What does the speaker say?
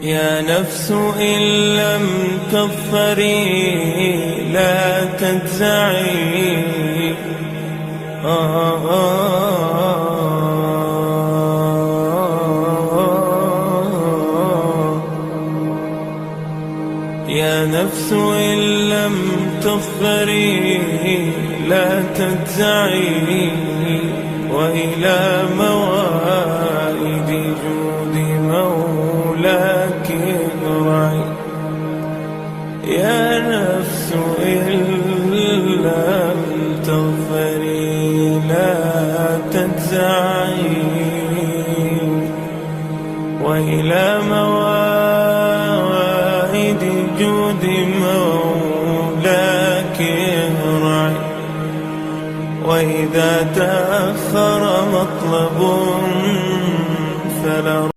يا نفس إن لم تظفري لا تجزعي. يا نفس إن لم تظفري لا تجزعي، وإلى موائد جود مولاك ارجعي. يا نفس إن لم تظفري لا تجزعي، وإلى موائد جود مولاك ارجعي. وإذا تأخر مطلب فلا